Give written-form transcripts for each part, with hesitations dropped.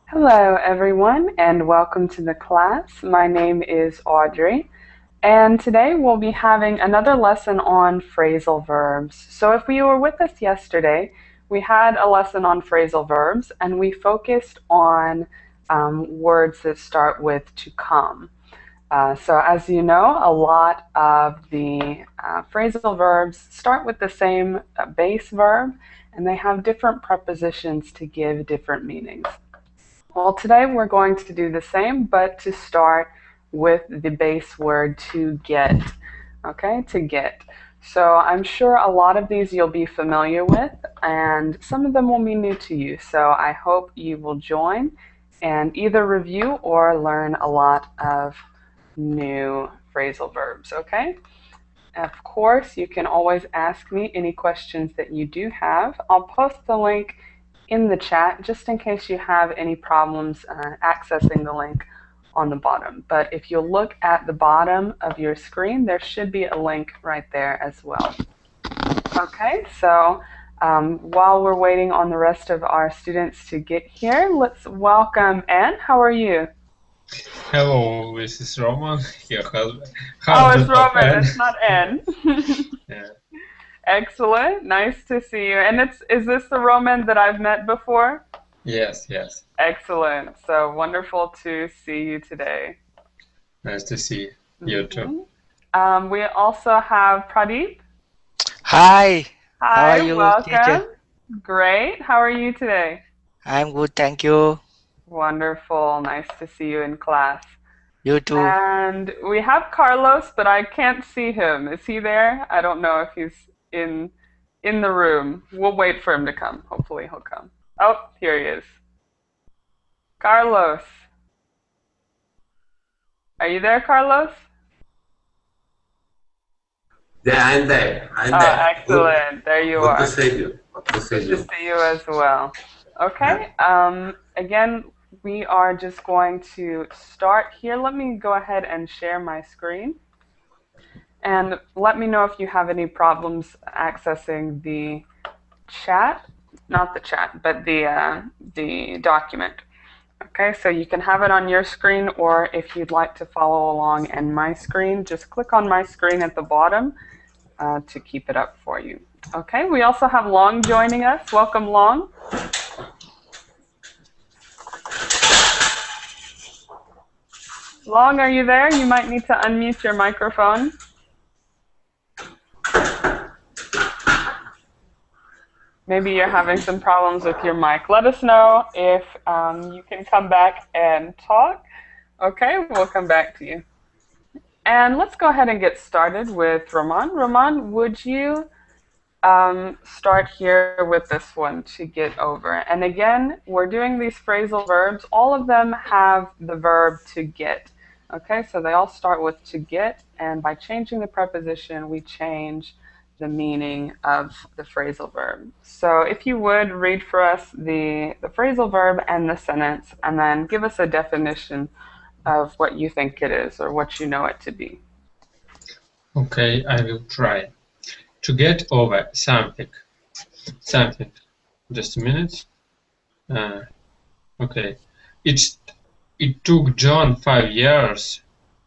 Hello everyone and welcome to the class. My name is Audrey and today we'll be having another lesson on phrasal verbs. So if you were with us yesterday, we had a lesson on phrasal verbs and we focused on words that start with to come. So as you know, a lot of the phrasal verbs start with the same base verb and they have different prepositions to give different meanings. Well, today we're going to do the same, but to start with the base word to get. Okay, to get. So I'm sure a lot of these you'll be familiar with, and some of them will be new to you. So I hope you will join and either review or learn a lot of new phrasal verbs, okay? Of course, you can always ask me any questions that you do have. I'll post the link in the chat just in case you have any problems accessing the link on the bottom. But if you look at the bottom of your screen, there should be a link right there as well. Okay, so while we're waiting on the rest of our students to get here, let's welcome Anne. How are you? Hello, this is Roman. Your husband. Oh, it's Roman, it's not Anne. Yeah. Excellent. Nice to see you. And is this the Roman that I've met before? Yes, yes. Excellent. So wonderful to see you today. Nice to see you too. We also have Pradeep. Hi. Hi, How are you, welcome. teacher? Great. How are you today? I'm good, thank you. Wonderful. Nice to see you in class. You too. And we have Carlos, but I can't see him. Is he there? I don't know if he's in the room. We'll wait for him to come. Hopefully he'll come. Oh, here he is. Carlos. Are you there, Carlos? Yeah, I'm there. I'm there. Excellent. Good. There you are. Good to see you. Good to see you as well. Okay. Again, we are just going to start here. Let me go ahead and share my screen. And let me know if you have any problems accessing the chat, not the chat, but the document. Okay, so you can have it on your screen, or if you'd like to follow along in my screen, just click on my screen at the bottom to keep it up for you. Okay, we also have Long joining us. Welcome, Long. Long, are you there? You might need to unmute your microphone. Maybe you're having some problems with your mic. Let us know if you can come back and talk. Okay, we'll come back to you. And let's go ahead and get started with Roman. Roman, would you start here with this one, to get over? And again, we're doing these phrasal verbs. All of them have the verb to get. Okay, so they all start with to get, and by changing the preposition, we change the meaning of the phrasal verb. So if you would read for us the phrasal verb and the sentence, and then give us a definition of what you think it is or what you know it to be. Okay, I will try. To get over something. Something. Just a minute. Okay. It took John 5 years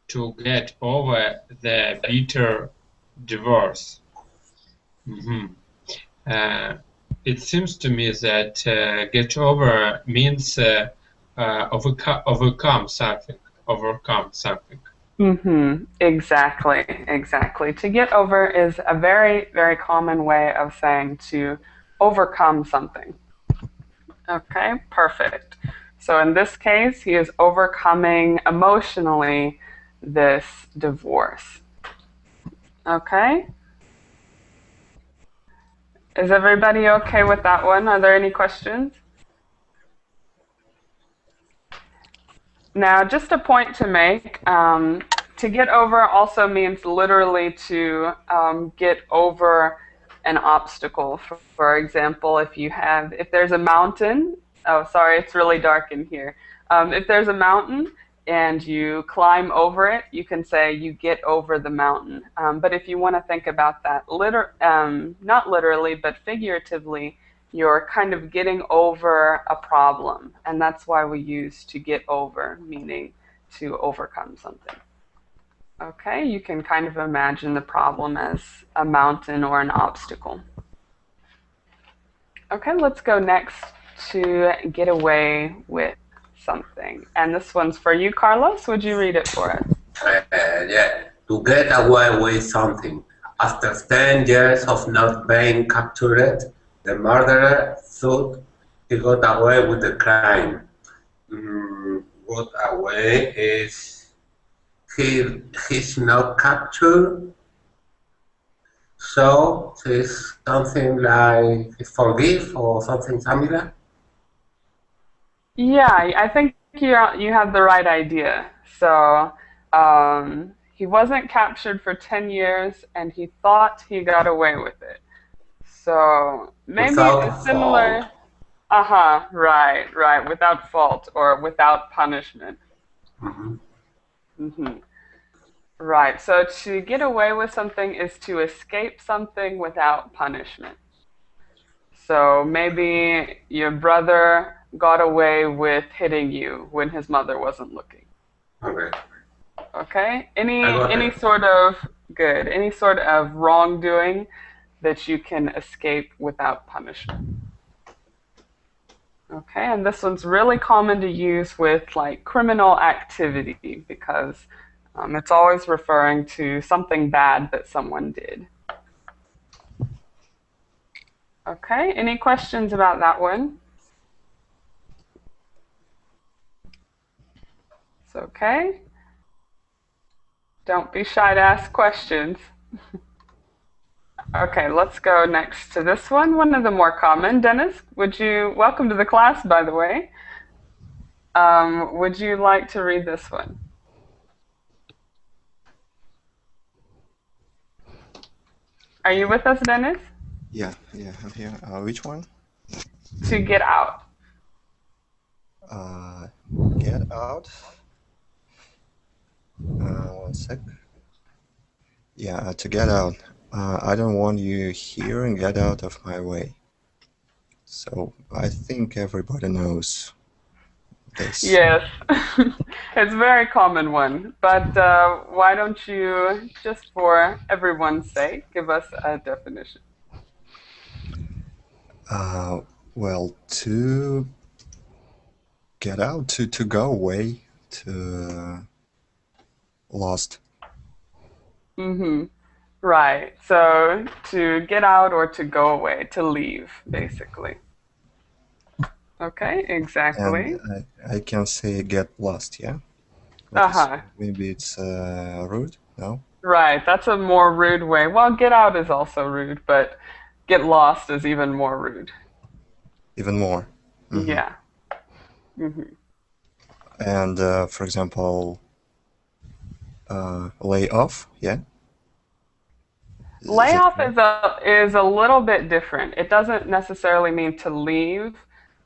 to get over the bitter divorce. It seems to me that get over means overcome something. Overcome something. Exactly. To get over is a very, very common way of saying to overcome something. Okay, perfect. So in this case, he is overcoming emotionally this divorce. Okay? Is everybody okay with that one? Are there any questions? Now, just a point to make, to get over also means literally to get over an obstacle. For example, if there's a mountain, oh, sorry, it's really dark in here. If there's a mountain and you climb over it, you can say you get over the mountain. But if you want to think about that, not literally, but figuratively, you're kind of getting over a problem. And that's why we use to get over, meaning to overcome something. Okay, you can kind of imagine the problem as a mountain or an obstacle. Okay, let's go next to get away with something. And this one's for you, Carlos. Would you read it for us? Yeah, to get away with something. After 10 years of not being captured, the murderer thought he got away with the crime. Got away is he's not captured, so it's something like forgive or something similar. Yeah, I think you have the right idea. So he wasn't captured for 10 years, and he thought he got away with it. So maybe Without a similar, fault. right, without fault or without punishment. Mm-hmm. Right, so to get away with something is to escape something without punishment. So maybe your brother got away with hitting you when his mother wasn't looking. Okay. Okay? I got Any it. sort of any sort of wrongdoing that you can escape without punishment. Okay, and this one's really common to use with like criminal activity because it's always referring to something bad that someone did. Okay, any questions about that one? It's okay. Don't be shy to ask questions. Okay, let's go next to this one of the more common. Dennis, welcome to the class, by the way. Would you like to read this one? Are you with us, Dennis? Yeah, I'm here. Which one? To get out. Get out. One sec. Yeah, to get out. I don't want you here and get out of my way. So I think everybody knows this. Yes, it's a very common one. But why don't you, just for everyone's sake, give us a definition? Well, to get out, to go away, to lost. Right. So to get out or to go away, to leave, basically. Okay, exactly. And I can say get lost, yeah? Maybe it's rude, no? Right, that's a more rude way. Well, get out is also rude, but get lost is even more rude. Even more. Yeah. And for example, lay off, yeah? Layoff is a little bit different. It doesn't necessarily mean to leave,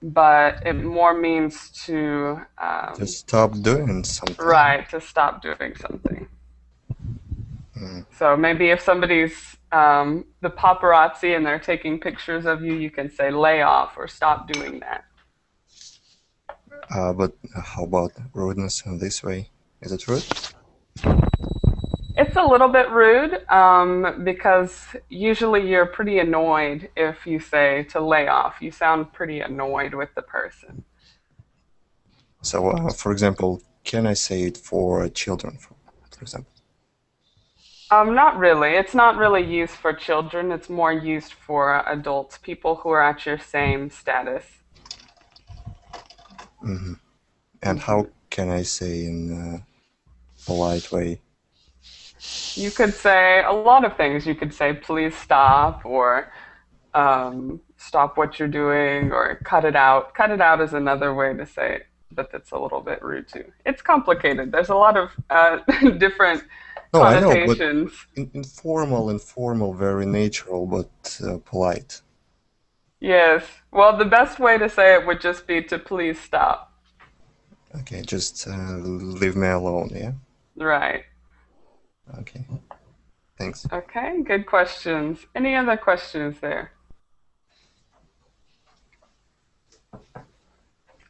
but it more means to stop doing something. Right, to stop doing something. So maybe if somebody's the paparazzi and they're taking pictures of you, you can say lay off or stop doing that. But how about rudeness in this way? Is it rude? It's a little bit rude because usually you're pretty annoyed if you say to lay off. You sound pretty annoyed with the person. So, for example, can I say it for children, for example? Not really. It's not really used for children. It's more used for adults, people who are at your same status. And how can I say in a polite way? You could say a lot of things. You could say, please stop, or stop what you're doing, or cut it out. Cut it out is another way to say it, but that's a little bit rude too. It's complicated. There's a lot of different connotations. I know, but informal, very natural, but polite. Yes. Well, the best way to say it would just be to please stop. Okay, just leave me alone, yeah? Right. Okay, thanks. Okay, good questions. Any other questions there?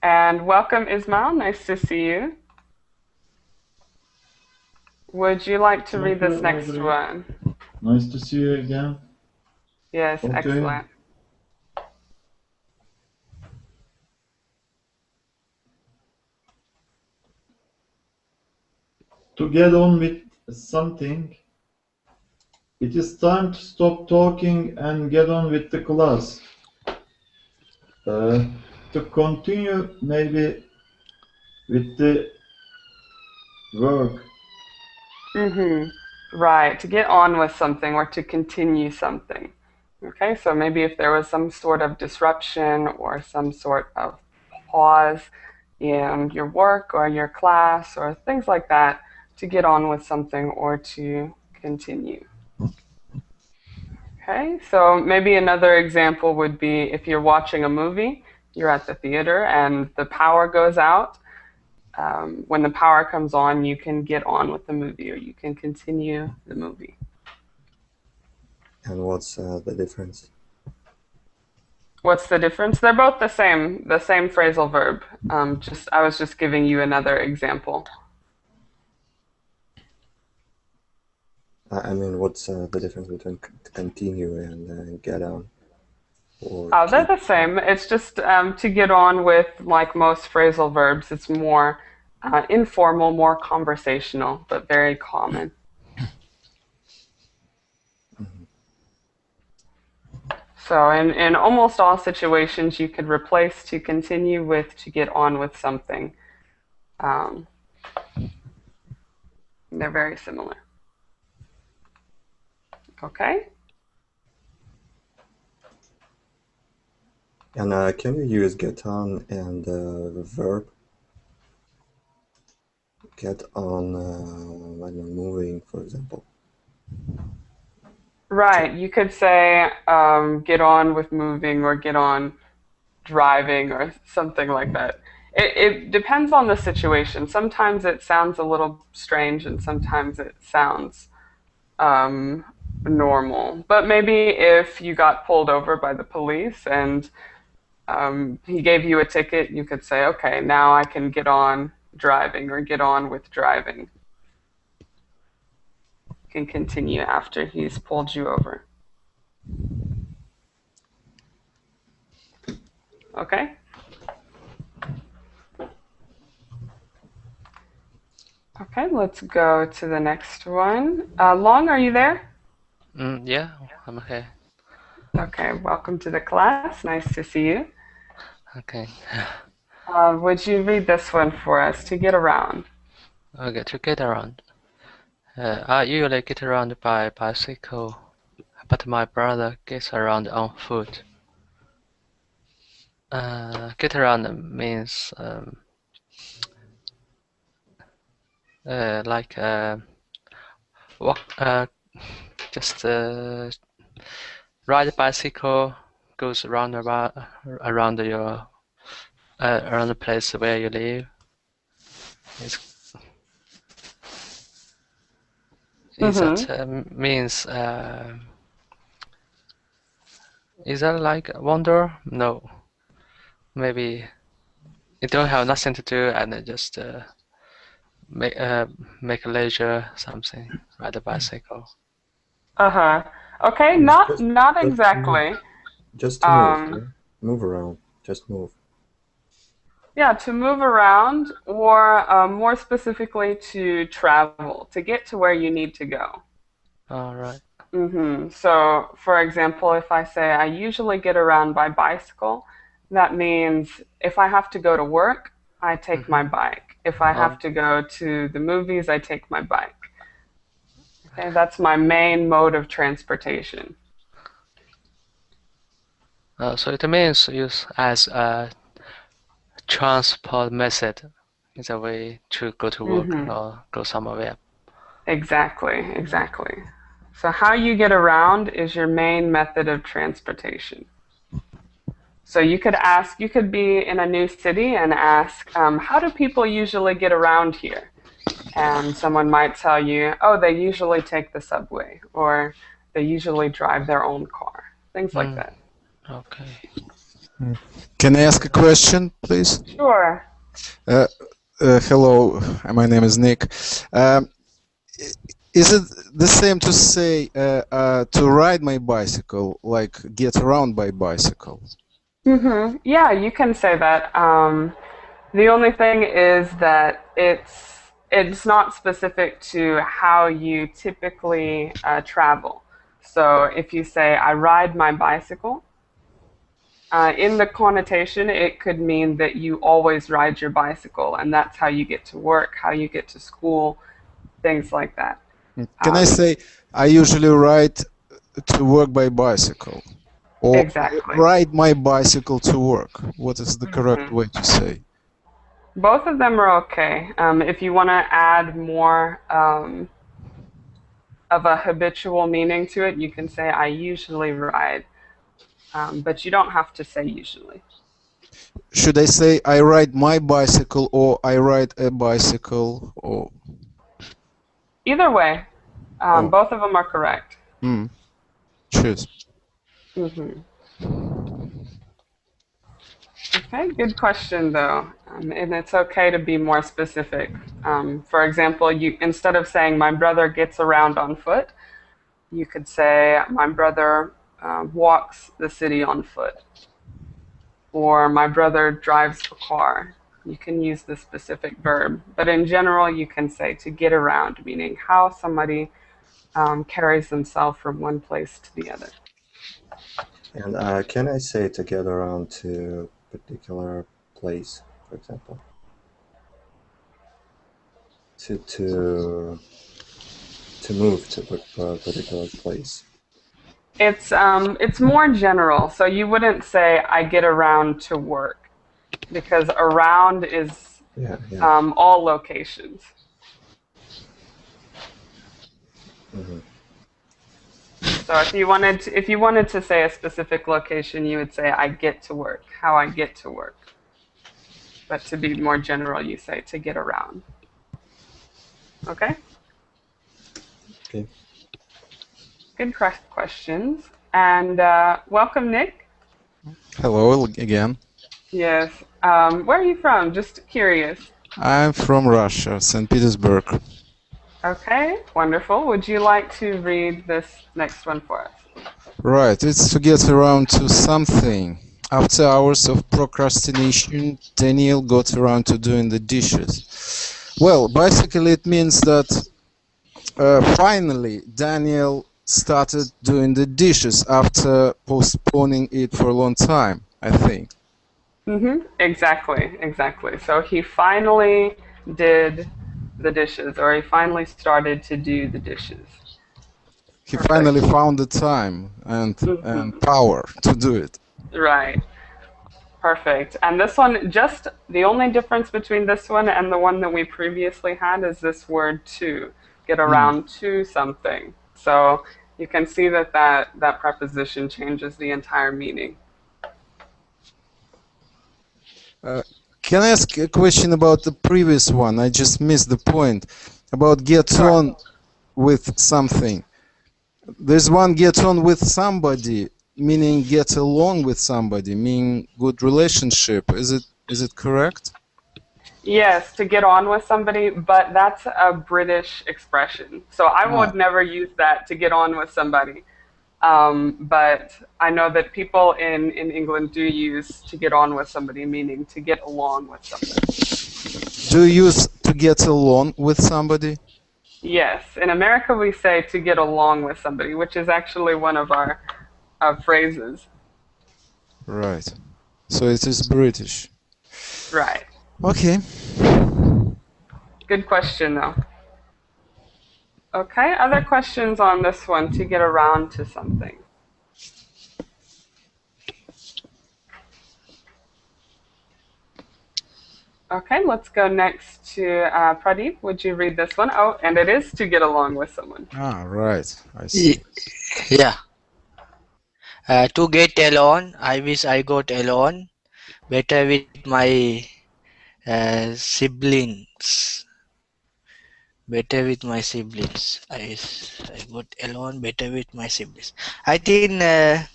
And welcome, Ismail. Nice to see you. Would you like to read Thank this you, next Audrey. one? Nice to see you again. Yes, Okay. excellent. To get on with something, it is time to stop talking and get on with the class. To continue maybe with the work. Right, to get on with something or to continue something. Okay, so maybe if there was some sort of disruption or some sort of pause in your work or your class or things like that, to get on with something or to continue. Okay, so maybe another example would be if you're watching a movie, you're at the theater and the power goes out. When the power comes on, you can get on with the movie or you can continue the movie. And what's the difference? What's the difference? They're both the same phrasal verb. I was just giving you another example. I mean, what's the difference between continue and get on? Or Oh, they're keep? the same. It's just to get on with, like most phrasal verbs, it's more informal, more conversational, but very common. So in almost all situations, you could replace to continue with to get on with something. They're very similar. Okay? And can you use get on and verb? Get on when you're moving, for example. Right. You could say get on with moving or get on driving or something like that. It depends on the situation. Sometimes it sounds a little strange and sometimes it sounds normal. But maybe if you got pulled over by the police and he gave you a ticket, you could say, okay, now I can get on driving or get on with driving. You can continue after he's pulled you over. Okay? Okay, let's go to the next one. Long, are you there? Yeah, I'm okay. Okay, welcome to the class. Nice to see you. Okay. Would you read this one for us, to get around? Okay, to get around. I usually get around by bicycle, but my brother gets around on foot. Get around means like walk, just ride a bicycle, goes around around your around the place where you live. That means is that like wander? No, maybe you don't have nothing to do and just make leisure something, ride a bicycle. Uh-huh. Okay, Just not to move. exactly. Just to move, yeah? Move around. Just move. Yeah, to move around or more specifically to travel, to get to where you need to go. All right. So, for example, if I say I usually get around by bicycle, that means if I have to go to work, I take my bike. If I have to go to the movies, I take my bike. Okay, that's my main mode of transportation. So it means use as a transport method is a way to go to work or go somewhere. Exactly, exactly. So how you get around is your main method of transportation. So you could ask, you could be in a new city and ask, how do people usually get around here? And someone might tell you, oh, they usually take the subway, or they usually drive their own car, things like that. Okay. Can I ask a question, please? Sure. Hello, my name is Nick. Is it the same to say to ride my bicycle, like get around by bicycle? Yeah, you can say that. The only thing is that it's not specific to how you typically travel. So if you say, I ride my bicycle, in the connotation, it could mean that you always ride your bicycle, and that's how you get to work, how you get to school, things like that. Can I say, I usually ride to work by bicycle? Or Exactly. ride my bicycle to work? What is the correct way to say? Both of them are okay. If you want to add more of a habitual meaning to it, you can say, I usually ride. But you don't have to say usually. Should I say I ride my bicycle or I ride a bicycle? Or Either way, both of them are correct. Choose. Okay, good question though, and it's okay to be more specific. For example, you instead of saying my brother gets around on foot, you could say my brother walks the city on foot, or my brother drives a car. You can use the specific verb, but in general you can say to get around, meaning how somebody carries themselves from one place to the other. And can I say to get around to a particular place, for example? To move to a particular place. It's more general, so you wouldn't say I get around to work, because around is all locations. So if you wanted to say a specific location, you would say I get to work, how I get to work. But to be more general, you say to get around. Okay? Okay. Good questions. And welcome, Nick. Hello again. Yes. Where are you from? Just curious. I'm from Russia, St. Petersburg. Okay, wonderful. Would you like to read this next one for us? Right, it's to get around to something. After hours of procrastination, Daniel got around to doing the dishes. Well, basically it means that finally Daniel started doing the dishes after postponing it for a long time, I think. Exactly. So he finally did the dishes, or he finally started to do the dishes. He finally found the time and power to do it. Right. Perfect. And this one, just the only difference between this one and the one that we previously had is this word to, get around to something. So you can see that preposition changes the entire meaning. Can I ask a question about the previous one? I just missed the point about get on with something. There's one get on with somebody, meaning get along with somebody, meaning good relationship. Is it correct? Yes, to get on with somebody, but that's a British expression. So I would never use that, to get on with somebody. But I know that people in England do use to get on with somebody, meaning to get along with somebody. Do you use to get along with somebody? Yes. In America, we say to get along with somebody, which is actually one of our phrases. Right. So it is British. Right. Okay. Good question, though. Okay, other questions on this one, to get around to something? Okay, let's go next to Pradeep. Would you read this one? Oh, and it is to get along with someone. Ah, right. I see. Yeah. To get alone, I wish I got alone better with my siblings. Better with my siblings. I got alone better with my siblings. I think it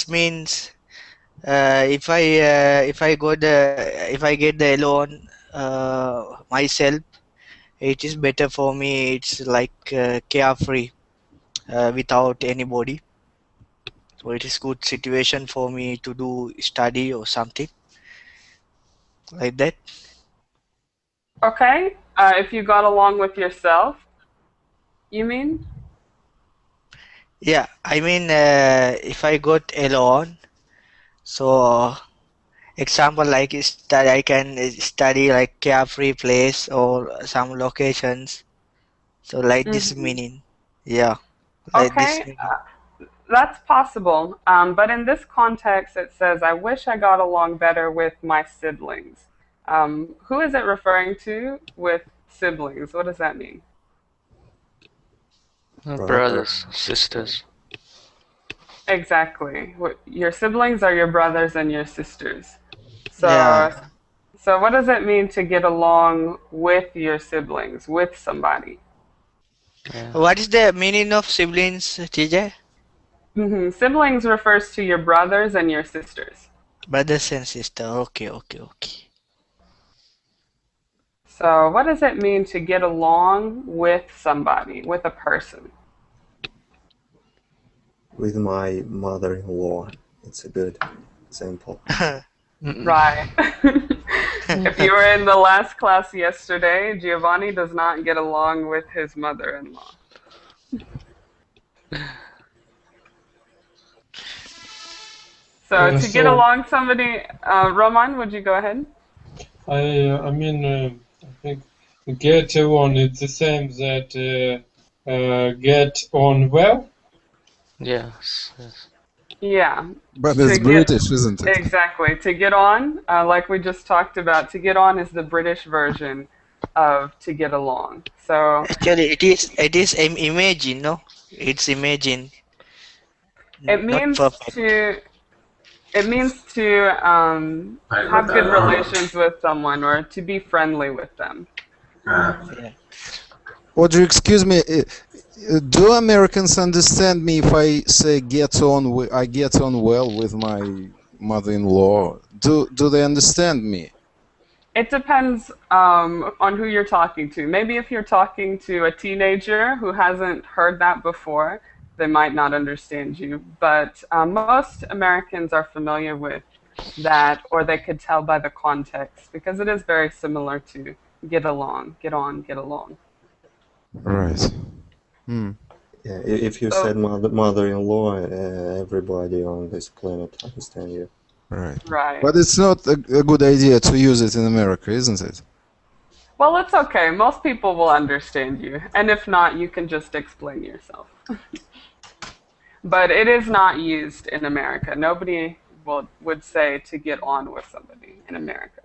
means if I get the alone myself, it is better for me. It's like carefree without anybody. So it is good situation for me to do study or something like that. Okay. If you got along with yourself, you mean? Yeah, I mean if I got alone, so example like study, I can study like carefree place or some locations. So like this Mm-hmm. meaning. Yeah, like this Okay. meaning. That's possible. But in this context, it says, I wish I got along better with my siblings. Who is it referring to with siblings? What does that mean? Brothers, sisters. Exactly. Your siblings are your brothers and your sisters. Yeah. So what does it mean to get along with your siblings, with somebody? Yeah. What is the meaning of siblings, TJ? Siblings refers to your brothers and your sisters. Brothers and sister. Okay, okay, okay. So what does it mean to get along with somebody, with a person? With my mother-in-law, it's a good example. Right. If you were in the last class yesterday, Giovanni does not get along with his mother-in-law. So to get along somebody, Roman, would you go ahead? I mean, I think get on, it's the same that get on well. Yes, yes. Yeah. But it's British, isn't it? Exactly. To get on, like we just talked about, to get on is the British version of to get along. So actually, it is imagine, no? It's imagine. It means to have good relations with someone or to be friendly with them. Yeah. Audrey, excuse me. Do Americans understand me if I say I get on well with my mother-in-law? Do they understand me? It depends on who you're talking to. Maybe if you're talking to a teenager who hasn't heard that before, they might not understand you. But most Americans are familiar with that, or they could tell by the context, because it is very similar to get along, get on, get along. Right. Hmm. Yeah, if you said mother-in-law, everybody on this planet understand you. Right. Right. But it's not a good idea to use it in America, isn't it? Well, it's okay. Most people will understand you. And if not, you can just explain yourself. But it is not used in America. Nobody would say to get on with somebody in America.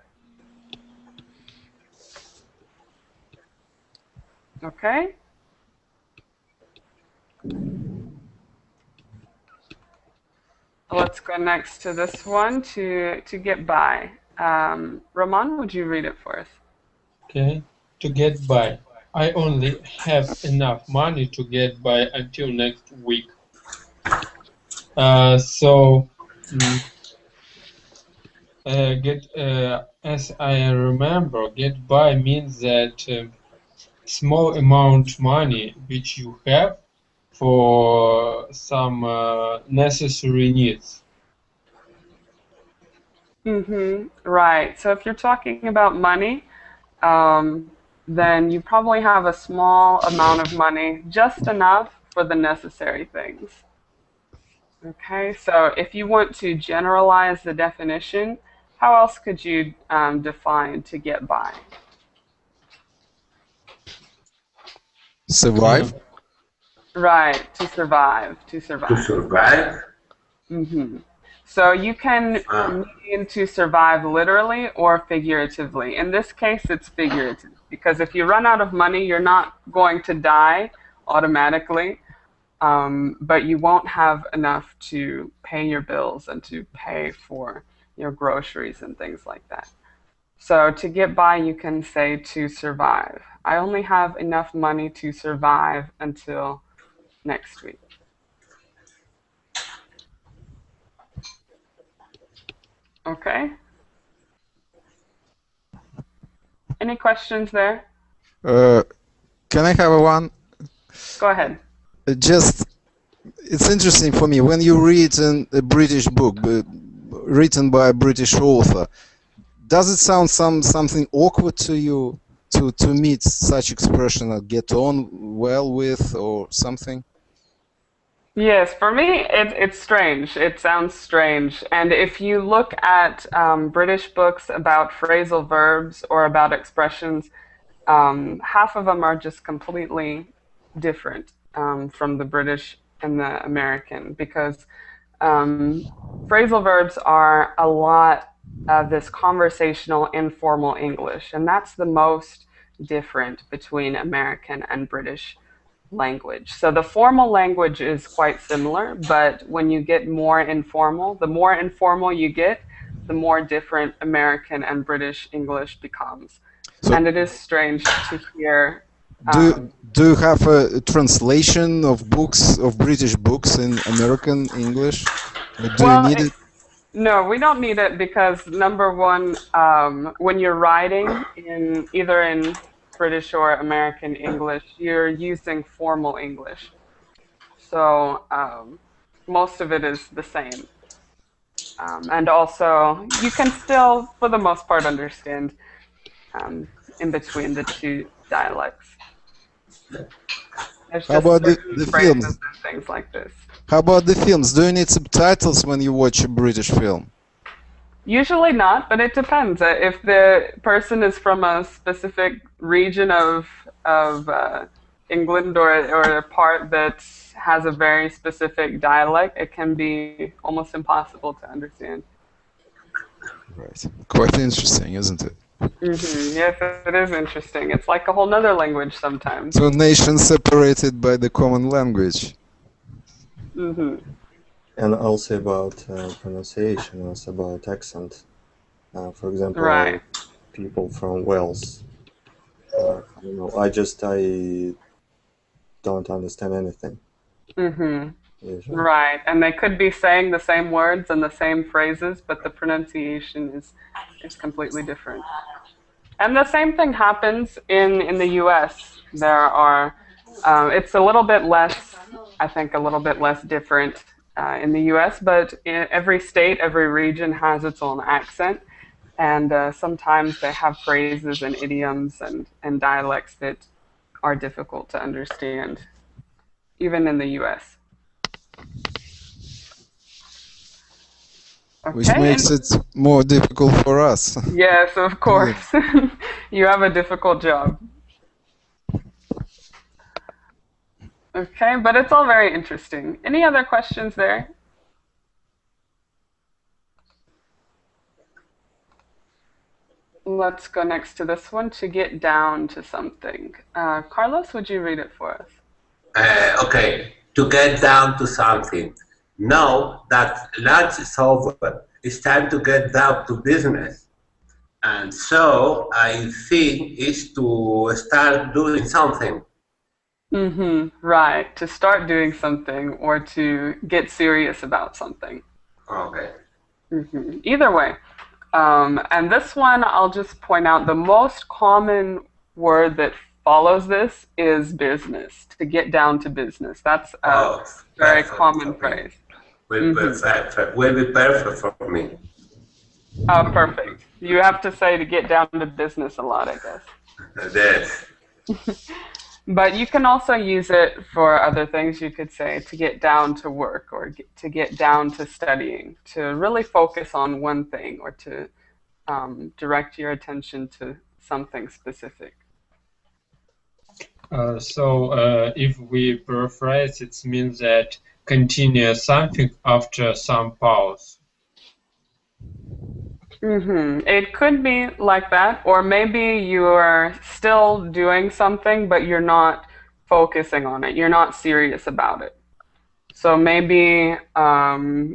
Okay? Let's go next to this one, to get by. Roman, would you read it for us? Okay, to get by. I only have enough money to get by until next week. As I remember, get by means that small amount money which you have for some necessary needs. Right. So if you're talking about money, then you probably have a small amount of money, just enough for the necessary things. Okay, so if you want to generalize the definition, how else could you define to get by? Survive? Right, to survive, to survive. To survive? So you can mean to survive literally or figuratively. In this case, it's figurative, because if you run out of money, you're not going to die automatically, but you won't have enough to pay your bills and to pay for your groceries and things like that. So to get by, you can say to survive. I only have enough money to survive until next week. Okay. Any questions there? Can I have one? Go ahead. Just, it's interesting for me when you read a British book written by a British author. Does it sound something awkward to you to meet such expression or get on well with or something? Yes, for me, it's strange. It sounds strange. And if you look at British books about phrasal verbs or about expressions, half of them are just completely different from the British and the American, because phrasal verbs are a lot of this conversational, informal English, and that's the most different between American and British language. So the formal language is quite similar, but when you get more informal, the more informal you get, the more different American and British English becomes. So and it is strange to hear. Do you have a translation of books, of British books in American English? Do you need it? No, we don't need it because, number one, when you're writing either in British or American English, you're using formal English. So most of it is the same. And also, you can still, for the most part, understand in between the two dialects. There's How about the films? And things like this. How about the films? Do you need subtitles when you watch a British film? Usually not, but it depends. If the person is from a specific region of England or a part that has a very specific dialect, it can be almost impossible to understand. Right. Quite interesting, isn't it? Mm-hmm. Yes, it is interesting. It's like a whole nother language sometimes. So nations separated by the common language. Mm-hmm. And also about pronunciation, also about accent. For example, right. People from Wales. I don't know. I don't understand anything. Mm-hmm. Usually. Right, and they could be saying the same words and the same phrases, but the pronunciation is completely different. And the same thing happens in the U.S. There are, it's a little bit less, I think, a little bit less different in the U.S., but in every state, every region has its own accent, and sometimes they have phrases and idioms and dialects that are difficult to understand, even in the U.S. Okay. Which makes it more difficult for us. Yes, of course. You have a difficult job. Okay, but it's all very interesting. Any other questions there? Let's go next to this one, to get down to something. Carlos, would you read it for us? Okay, to get down to something. Know that lunch is over. It's time to get down to business. And so I think it's to start doing something. Mm-hmm. Right, to start doing something or to get serious about something. Okay. Mm-hmm. Either way. And this one, I'll just point out, the most common word that follows this is business, to get down to business. That's a very common phrase. Will be perfect for me. Oh, perfect. You have to say to get down to business a lot, I guess. Yes. But you can also use it for other things. You could say to get down to work or to get down to studying, to really focus on one thing or to direct your attention to something specific. So if we paraphrase, it means that continue something after some pause. Mm-hmm. It could be like that, or maybe you are still doing something, but you're not focusing on it. You're not serious about it. So maybe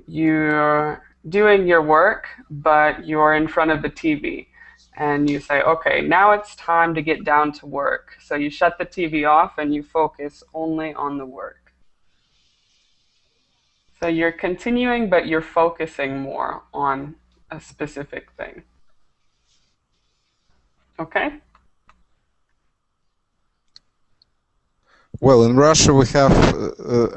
you're doing your work, but you're in front of the TV. And you say, okay, now it's time to get down to work. So you shut the TV off and you focus only on the work. So you're continuing, but you're focusing more on a specific thing. Okay? Well, in Russia we have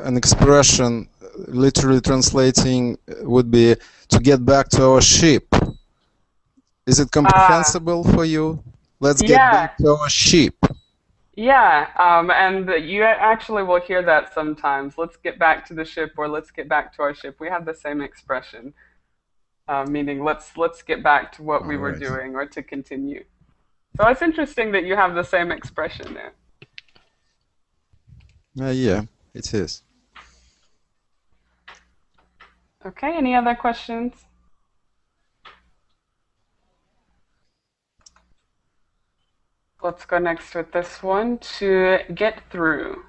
an expression literally translating would be to get back to our ship. Is it comprehensible for you? Let's get back to our ship. Yeah, and you actually will hear that sometimes. Let's get back to the ship, or let's get back to our ship. We have the same expression, meaning let's get back to what we were doing, or to continue. So it's interesting that you have the same expression there. Yeah, it is. Okay, any other questions? Let's go next with this one, to get through.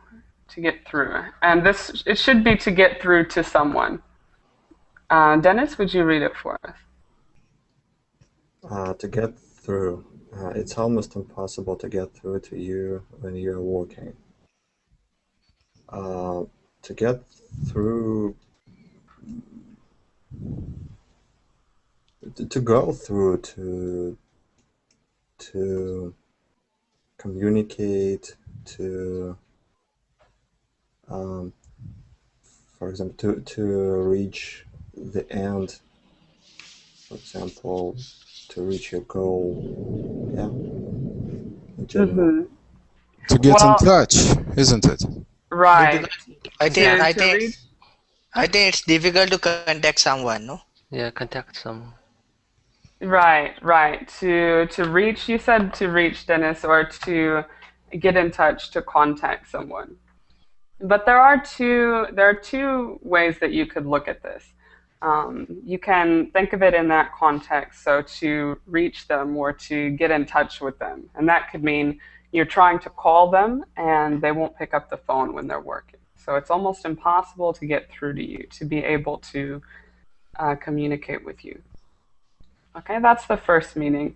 To get through. And this, it should be to get through to someone. Dennis, would you read it for us? To get through. It's almost impossible to get through to you when you're walking. To get through, to go through, to communicate, to, for example, to reach the end, for example, to reach your goal, yeah, in general. To get in touch, isn't it? Right. I think it's difficult to contact someone, no? Yeah, contact someone. Right. To reach, you said to reach, Dennis, or to get in touch, to contact someone. But there are two ways that you could look at this. You can think of it in that context, so to reach them or to get in touch with them. And that could mean you're trying to call them and they won't pick up the phone when they're working. So it's almost impossible to get through to you, to be able to communicate with you. Okay, that's the first meaning.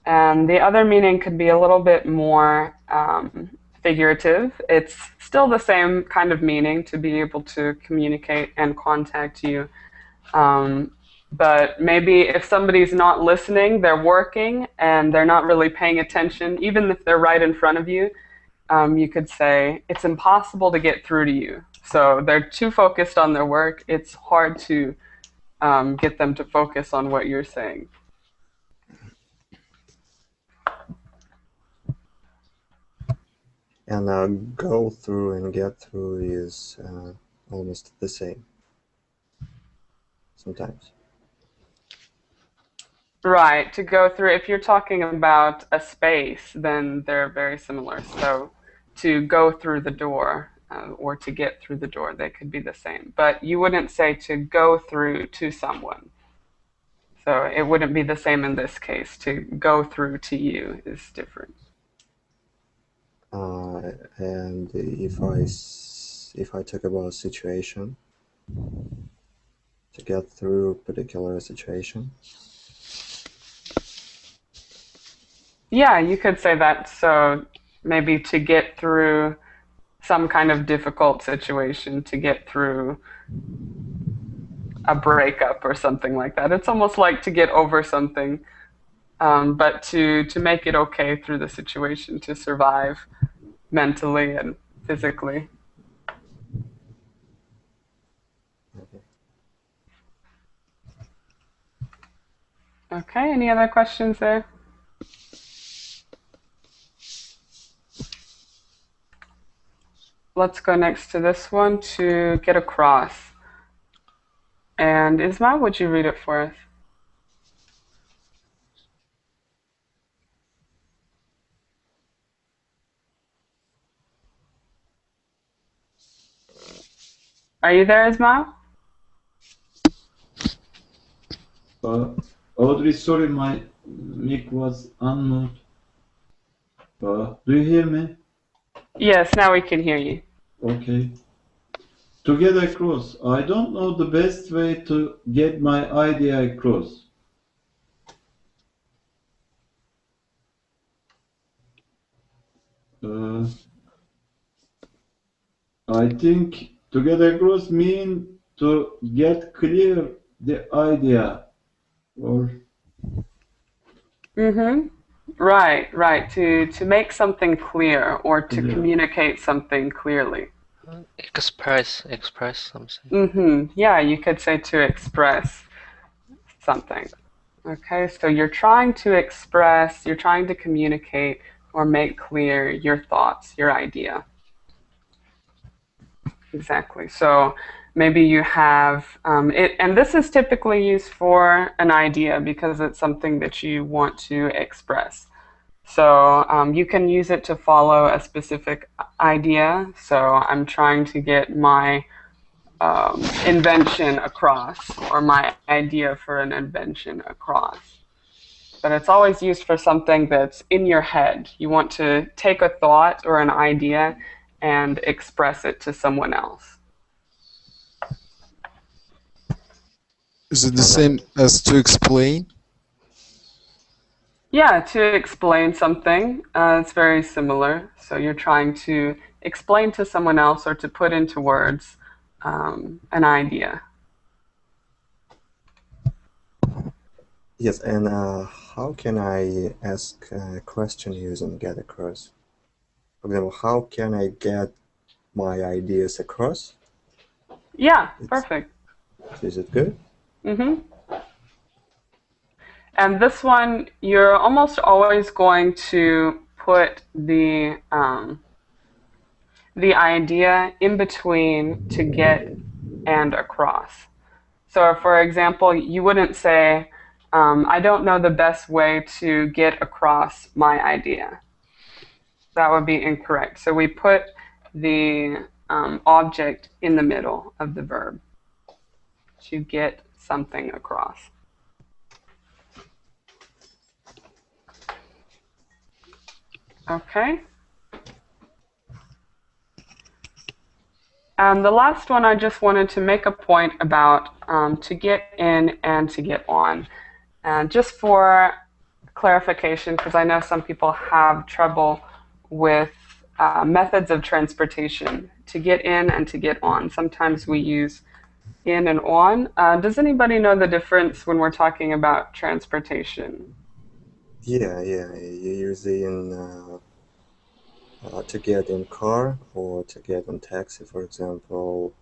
And the other meaning could be a little bit more figurative. It's still the same kind of meaning, to be able to communicate and contact you. But maybe if somebody's not listening, they're working and they're not really paying attention, even if they're right in front of you, you could say, it's impossible to get through to you. So they're too focused on their work. It's hard to get them to focus on what you're saying. And go through and get through is almost the same sometimes. Right, to go through, if you're talking about a space, then they're very similar. So to go through the door or to get through the door, they could be the same. But you wouldn't say to go through to someone. So it wouldn't be the same in this case. To go through to you is different. And if I talk about a situation, to get through a particular situation. Yeah, you could say that. So maybe to get through some kind of difficult situation, to get through a breakup or something like that. It's almost like to get over something, but to make it okay through the situation, to survive mentally and physically. Okay, any other questions there? Let's go next to this one, to get across. And Isma, would you read it for us? Are you there, Isma? Audrey, sorry, my mic was unmuted. Do you hear me? Yes, now we can hear you. Okay. To get across, I don't know the best way to get my idea across. I think to get across mean to get clear the idea or Right, right. To make something clear or to yeah. communicate something clearly. Express something. Yeah, you could say to express something. Okay, so you're trying to express, you're trying to communicate or make clear your thoughts, your idea. Exactly. So maybe you have it, and this is typically used for an idea because it's something that you want to express. So you can use it to follow a specific idea. So I'm trying to get my invention across, or my idea for an invention across. But it's always used for something that's in your head. You want to take a thought or an idea and express it to someone else. Is it the same as to explain? Yeah, to explain something, it's very similar. So you're trying to explain to someone else or to put into words an idea. Yes, and how can I ask a question using get across? For example, how can I get my ideas across? Yeah, perfect. Is it good? And this one, you're almost always going to put the idea in between to get and across. So, for example, you wouldn't say, I don't know the best way to get across my idea. That would be incorrect. So we put the object in the middle of the verb to get something across. Okay. And the last one, I just wanted to make a point about to get in and to get on. And just for clarification, because I know some people have trouble with methods of transportation, to get in and to get on. Sometimes we use in and on. Does anybody know the difference when we're talking about transportation? Yeah, you use it in to get in car or to get in taxi, for example.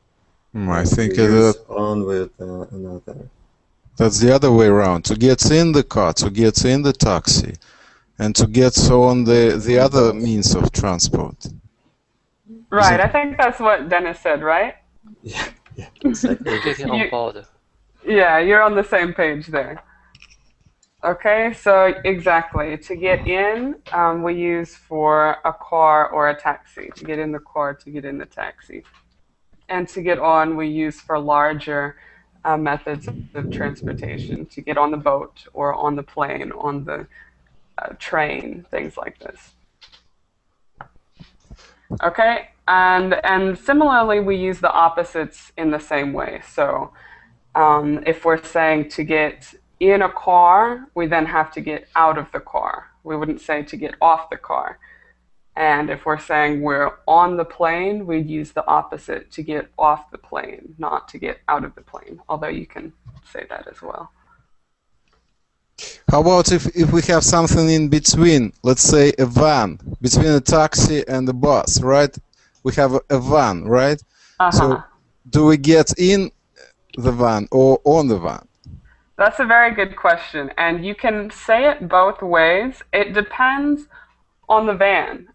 I think you use on with another. That's the other way around. To get in the car, to get in the taxi, and to get on the other means of transport. Right, I think that's what Dennis said, right? Yeah, exactly. Getting on board. Yeah, you're on the same page there. Okay, so exactly. To get in, we use for a car or a taxi. To get in the car, to get in the taxi. And to get on, we use for larger methods of transportation. To get on the boat or on the plane, on the train, things like this. Okay, and similarly, we use the opposites in the same way. So if we're saying to get in a car, we then have to get out of the car. We wouldn't say to get off the car. And if we're saying we're on the plane, we'd use the opposite, to get off the plane, not to get out of the plane, although you can say that as well. How about if we have something in between, let's say a van, between a taxi and a bus, right? We have a van, right? So do we get in the van or on the van? That's a very good question, and you can say it both ways. It depends on the van.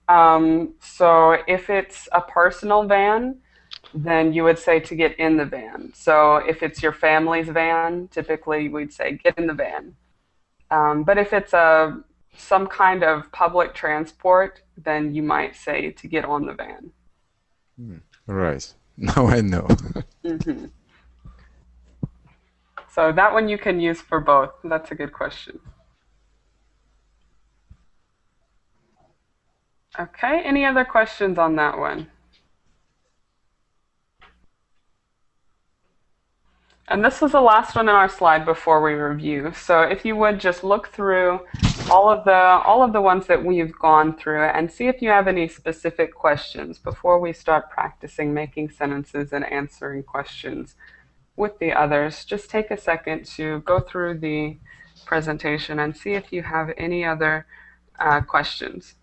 So if it's a personal van, then you would say to get in the van. So if it's your family's van, typically we'd say get in the van. But if it's some kind of public transport, then you might say to get on the van. Right. Now I know. So that one you can use for both. That's a good question. Okay, any other questions on that one? And this was the last one in our slide before we review. So if you would just look through all of the ones that we've gone through and see if you have any specific questions before we start practicing making sentences and answering questions with the others. Just take a second to go through the presentation and see if you have any other questions.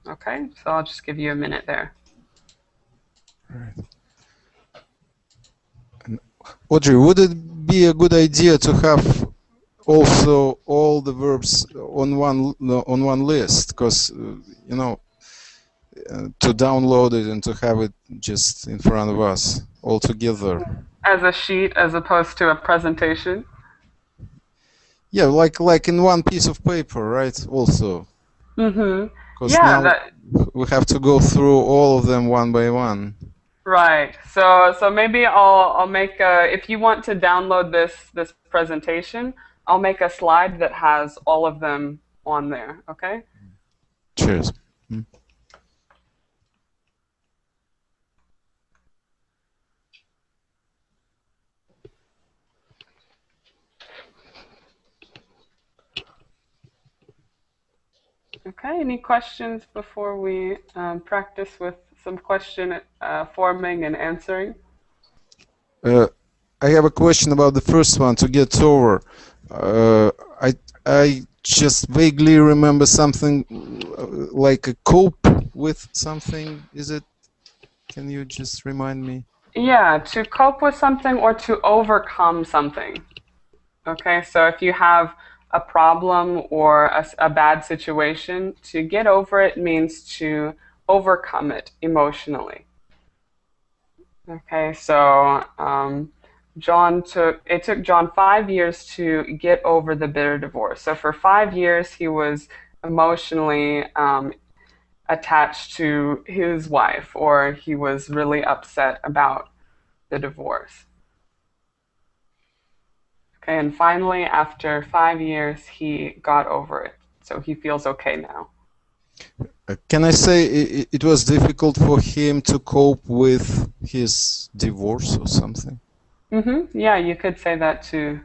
Okay, so I'll just give you a minute there. All right. Audrey, would it be a good idea to have also all the verbs on one list? Because you know, to download it and to have it just in front of us all together. As a sheet, as opposed to a presentation. Yeah, like in one piece of paper, right? Also. Mm-hmm. Because Yeah, now we have to go through all of them one by one. Right. So maybe I'll make if you want to download this presentation, I'll make a slide that has all of them on there, okay? Cheers. Okay, any questions before we practice with some question forming and answering? I have a question about the first one, to get over. I just vaguely remember something like a cope with something. Is it? Can you just remind me? Yeah, to cope with something or to overcome something. Okay, so if you have a problem or a bad situation, to get over it means to overcome it emotionally. Okay, so it took John 5 years to get over the bitter divorce. So for 5 years, he was emotionally attached to his wife, or he was really upset about the divorce. Okay, and finally, after 5 years, he got over it. So he feels okay now. Can I say it was difficult for him to cope with his divorce or something? Mm-hmm. Yeah, you could say that too.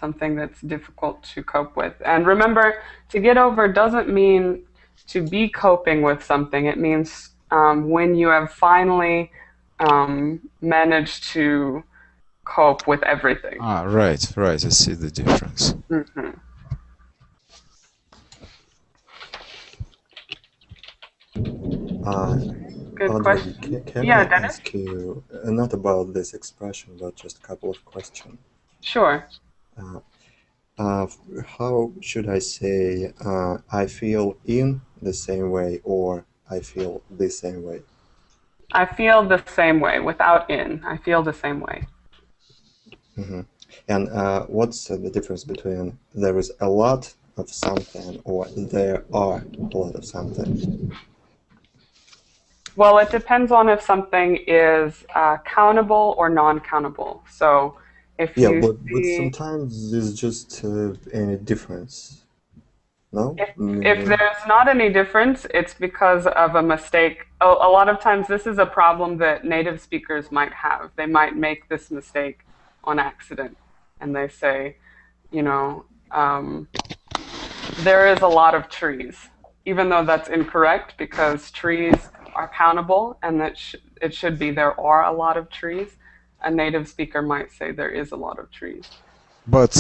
Something that's difficult to cope with. And remember, to get over doesn't mean to be coping with something. It means when you have finally managed to cope with everything. Ah, right. I see the difference. Mm-hmm. Good Audrey, question. can Yeah, I Dennis? ask you, not about this expression, but just a couple of questions? Sure. How should I say, I feel in the same way, or I feel the same way? I feel the same way without in. I feel the same way. Mm-hmm. And what's the difference between there is a lot of something or there are a lot of something? Well, it depends on if something is countable or non-countable. So if Yeah, you but see, sometimes there's just any difference. No? if there's not any difference, it's because of a mistake. A lot of times this is a problem that native speakers might have. They might make this mistake on accident. And they say, you know, there is a lot of trees, even though that's incorrect because trees are countable and that it should be there are a lot of trees. A native speaker might say there is a lot of trees. But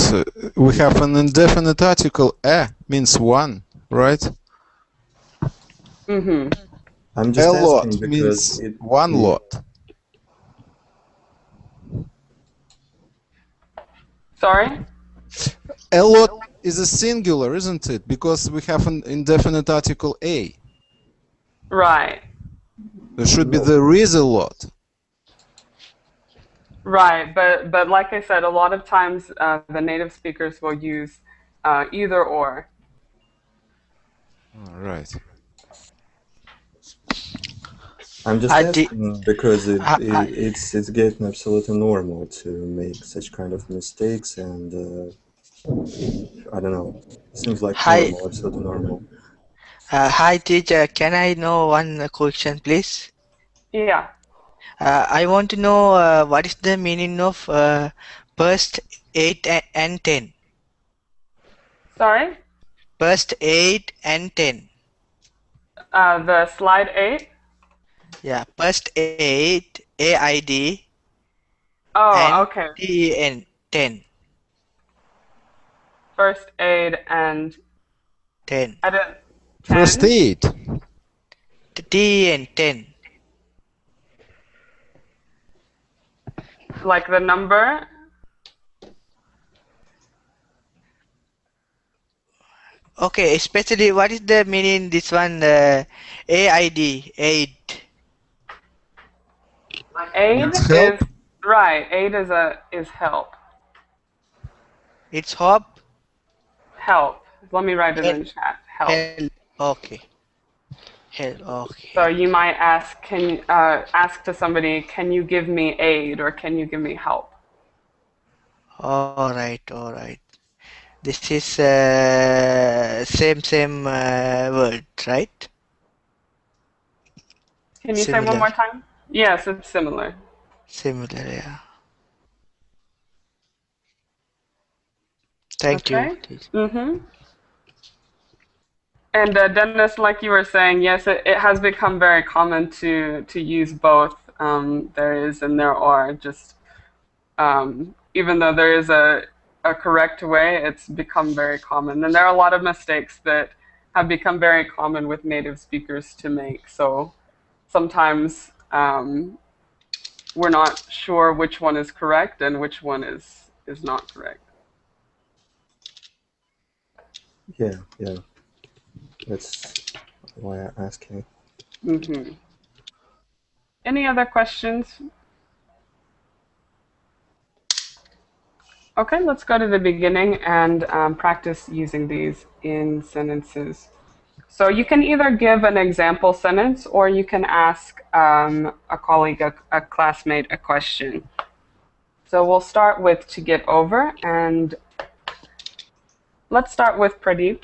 we have an indefinite article. Means one, right? Mm-hmm. I'm just a asking lot because means one lot. Sorry? A lot is a singular, isn't it? Because we have an indefinite article a. Right. There should be there is a lot. Right, but like I said, a lot of times the native speakers will use either or. All right. I'm just asking because it's getting absolutely normal to make such kind of mistakes, and I don't know. It seems like normal, absolutely normal. Hi teacher, can I know one question please? Yeah. I want to know what is the meaning of first 8 and 10? Sorry? First 8 and 10. The slide 8? Yeah, first 8, AID, Oh, and okay. TN, 10. First aid and 10. I didn't First 10? aid. TN, 10. Like the number? Okay, especially what is the meaning this one AID, 8? Aid It's is help. right. Aid is help. It's hope, Help. Let me write it help, in chat. Help. help. Okay, help. So Okay. you might ask, ask to somebody, can you give me aid or can you give me help? All right, all right. This is same word, right? Can you say one Similar, more time? Yes, it's similar. similar. Yeah. Thank you. Okay. Mm-hmm. And Dennis, like you were saying, yes, it has become very common to use both. There is and there are. Just even though there is a correct way, it's become very common. And there are a lot of mistakes that have become very common with native speakers to make. So sometimes we're not sure which one is correct and which one is not correct. Yeah, yeah. That's why I'm asking. Mm-hmm. Any other questions? Okay, let's go to the beginning and practice using these in sentences. So you can either give an example sentence or you can ask a colleague, a classmate, a question. So we'll start with to get over, and let's start with Pradeep.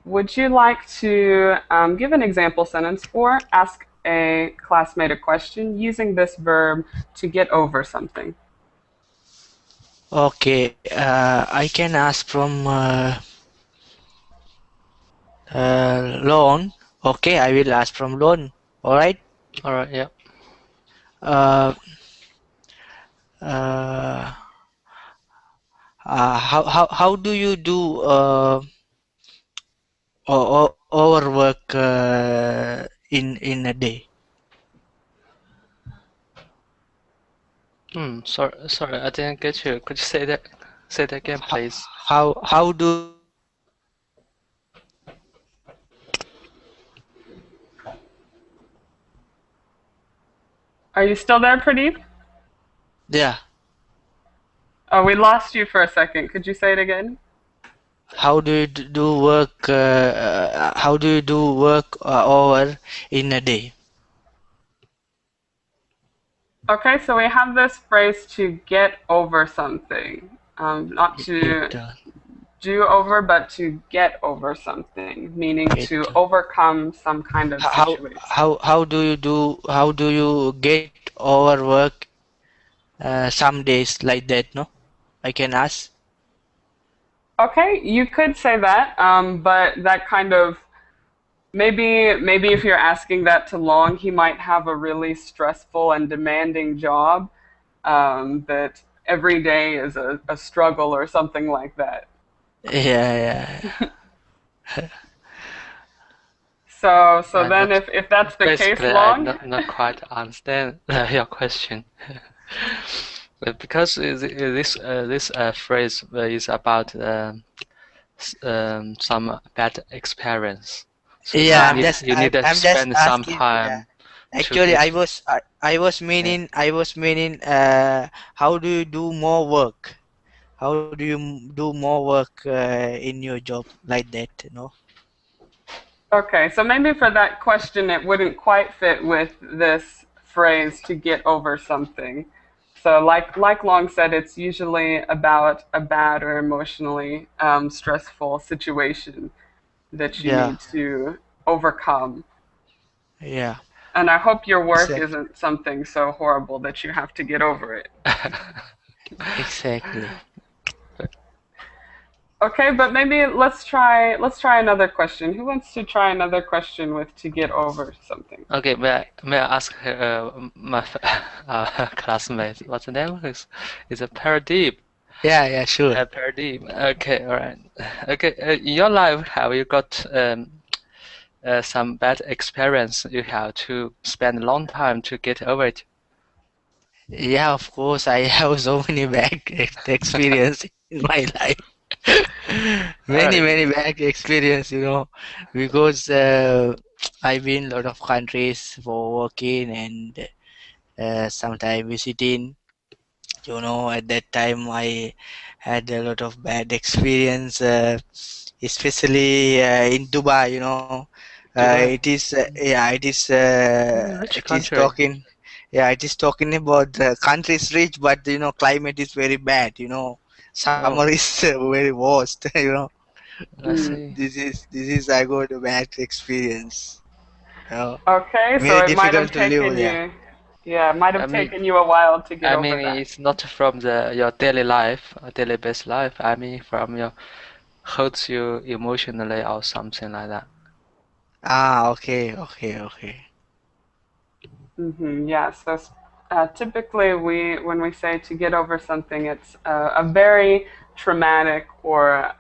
Would you like to give an example sentence or ask a classmate a question using this verb to get over something? Okay, I can ask from loan. Okay, I will ask from loan. All right. All right. Yeah. Uh, uh, how do you do overwork in a day? Sorry, I didn't get you. Could you say that? Say that again, please. How do Are you still there, Pradeep? yeah? Oh, we lost you for a second. Could you say it again? How do you do work? How do you do work over in a day? Okay, so we have this phrase to get over something. Not to Get do over, but to get over something, meaning get to overcome some kind of situation. how do you get over work some days like that? No, I can ask. Okay, you could say that, but that kind of maybe if you're asking that to Long, he might have a really stressful and demanding job that every day is a struggle or something like that. Yeah, So Yeah, then if that's the case, basically, I Long, not quite understand your question. But because this phrase is about some bad experience, so yeah. you need to I'm just spend some asking. Yeah. time to Actually, ex I was yeah. meaning how do you do more work? How do you do more work in your job like that? No. okay, so maybe for that question, it wouldn't quite fit with this phrase to get over something. So, like Long said, it's usually about a bad or emotionally stressful situation that you Yeah. need to overcome. Yeah. And I hope your work Exactly. isn't something so horrible that you have to get over it. Exactly. Okay, but maybe let's try another question. Who wants to try another question with to get over something? Okay, may I ask my classmate what's the name? Is a paradigm. Yeah, sure. A paradigm. Okay, all right. Okay, in your life, have you got some bad experience? You have to spend a long time to get over it. Yeah, of course, I have so many bad experience in my life. Many bad experience, because I've been a lot of countries for working and sometimes visiting. At that time I had a lot of bad experience, especially in Dubai. Dubai, rich It is country. talking. Yeah, it is talking about the country is rich, but climate is very bad. Summer Oh, is very worst. I Mm. see. This is I got a bad experience. Okay, so Very it might have difficult to live taken there. you, yeah, it might I have mean, taken you a while to get I mean, over that. it's not from your daily life, daily based life. I mean, from your hurts you emotionally or something like that. Okay. Yeah, so typically when we say to get over something, it's a very traumatic or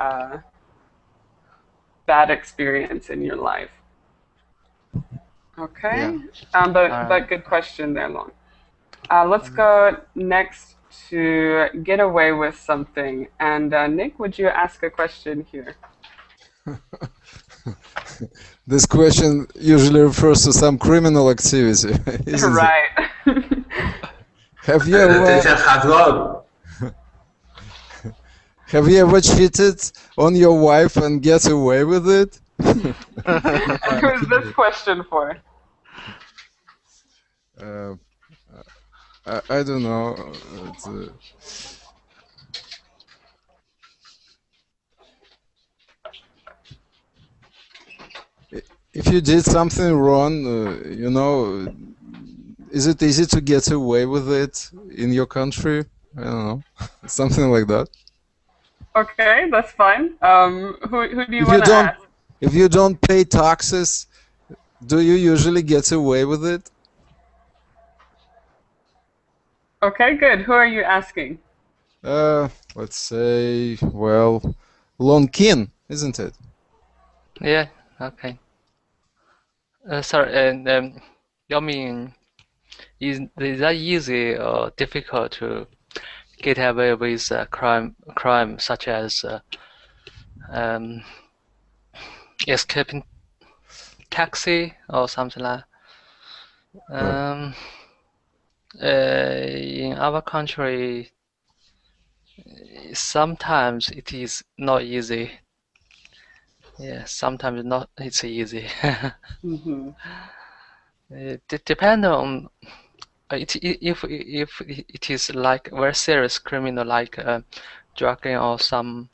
bad experience in your life. Yeah. Okay, All right. but good question there, Long. Let's go next to get away with something. And Nick, would you ask a question here? This question usually refers to some criminal activity, isn't it? Right. Have you The ever teacher has gone. have you ever cheated on your wife and get away with it? And who's this question for? Uh, I don't know. If you did something wrong, is it easy to get away with it in your country? I don't know, something like that. Okay, that's fine. Who do you If you want to don't, ask? if you don't pay taxes, do you usually get away with it? Okay, good. Who are you asking? Let's say, well, Lonkin, isn't it? Yeah. Okay. Sorry. And you mean is that easy or difficult to get away with crime such as um, escaping taxi or something like Right. in our country sometimes it is not easy. Yeah, sometimes not it's easy. Mm-hmm. It depends on if it is like very serious criminal like drugging or some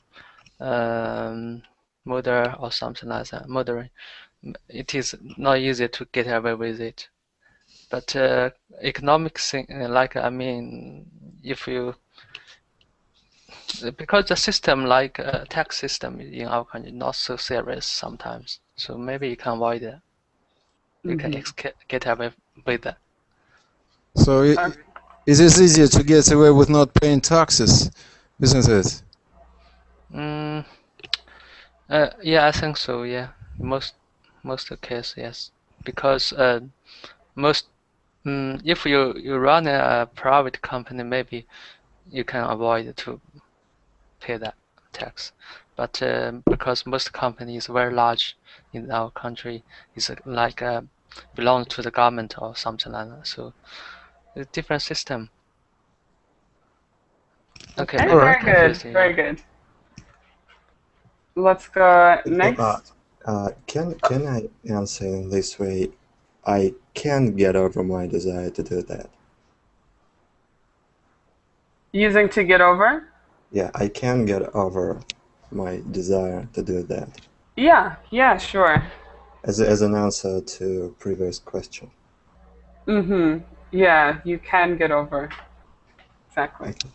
murder or something like that, murdering. It is not easy to get away with it. But economic thing, like I mean, if you because the system like tax system in our country not so serious sometimes, so maybe you can avoid it. You can Mm-hmm. get away with that. So Okay. it is easier to get away with not paying taxes, isn't it? Mm, yeah, I think so. Yeah, most of the case, yes, because most if you run a private company, maybe you can avoid to pay that tax. But because most companies very large in our country, is like belongs to the government or something like that. So a different system. Okay, Okay, All maybe right. very good. confused. Yeah. Very good. Let's go So, next. can I answer in this way? I can get over my desire to do that. Using to get over? Yeah, I can get over my desire to do that. Yeah, sure. as an answer to previous question. Mm-hmm. Yeah, you can get over. Exactly. Okay.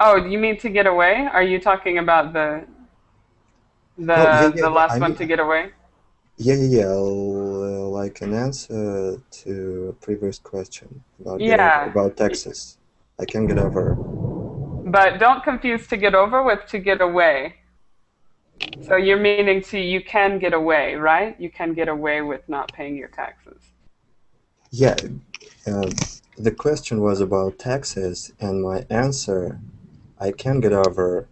Oh, you mean to get away? Are you talking about the Oh, yeah, yeah, the yeah. last I one, mean, to get away? yeah. Like an answer to a previous question about Yeah. about Texas. I can get over. But don't confuse to get over with to get away. So you're meaning to you can get away, right? You can get away with not paying your taxes. Yeah. The question was about taxes, and my answer, I can get over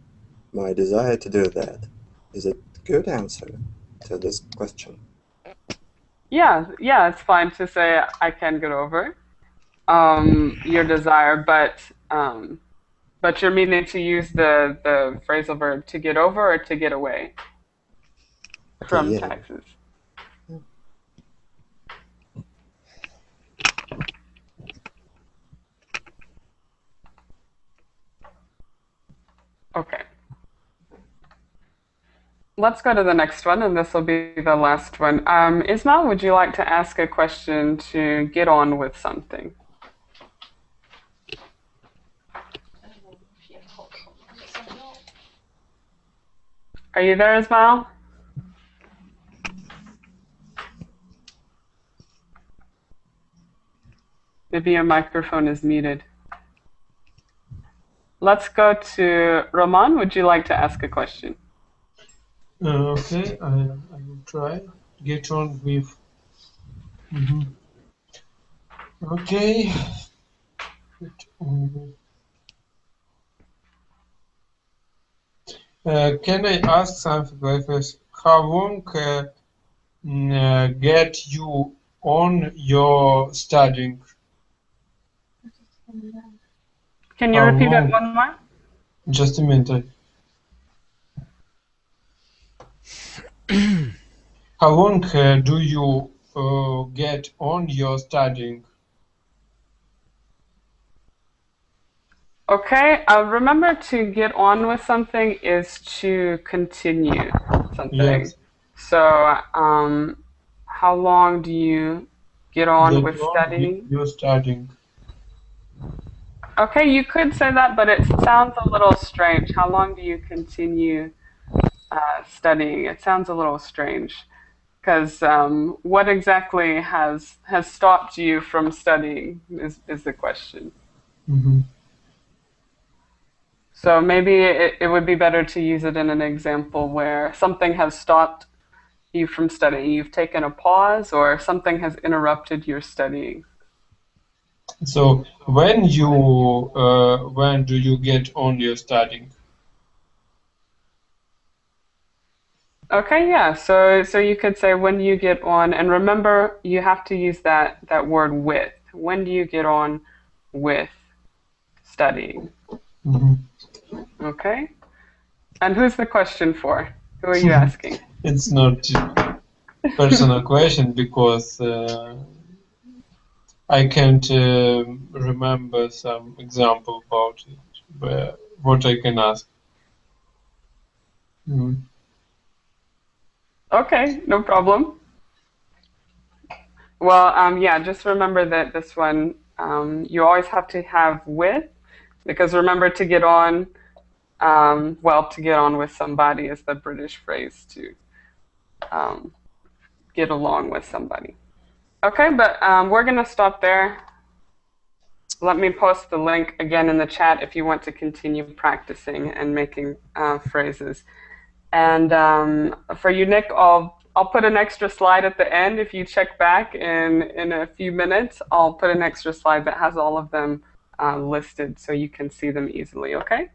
my desire to do that. Is it a good answer to this question? Yeah, it's fine to say I can get over your desire, but you're meaning to use the phrasal verb to get over or to get away Okay, from yeah. taxes. Okay. Let's go to the next one, and this will be the last one. Ismail, would you like to ask a question to get on with something? Are you there, Ismail? Maybe your microphone is muted. Let's go to Roman. Would you like to ask a question? Okay, I will try. Get on with. Okay. Get on with. Can I ask something like this? How long get you on your studying? Can you How repeat it long? one more? Just a minute. How long do you get on your studying? Okay, remember to get on with something is to continue something. Yes. So, how long do you get on with Get on with studying? your studying. Okay, you could say that, but it sounds a little strange. How long do you continue studying? It sounds a little strange because what exactly has stopped you from studying is the question. Mm-hmm. So maybe it would be better to use it in an example where something has stopped you from studying. You've taken a pause or something has interrupted your studying. So when do you get on your studying? Okay, yeah. So you could say when you get on, and remember you have to use that word with. When do you get on with studying? Mm-hmm. Okay. And who's the question for? Who are you asking? It's not a personal question because I can't remember some example about it, but what I can ask. Mm. Okay, no problem. Well, yeah, just remember that this one, you always have to have with, because remember to get on, to get on with somebody is the British phrase to get along with somebody. Okay, but we're going to stop there. Let me post the link again in the chat if you want to continue practicing and making phrases. And for you, Nick, I'll put an extra slide at the end. If you check back in a few minutes, I'll put an extra slide that has all of them listed so you can see them easily, okay?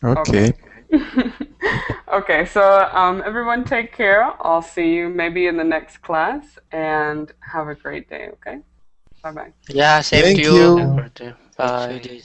Okay. Okay, so everyone take care. I'll see you maybe in the next class, and have a great day, okay? Bye-bye. Yeah, same Thank to you. you. Bye.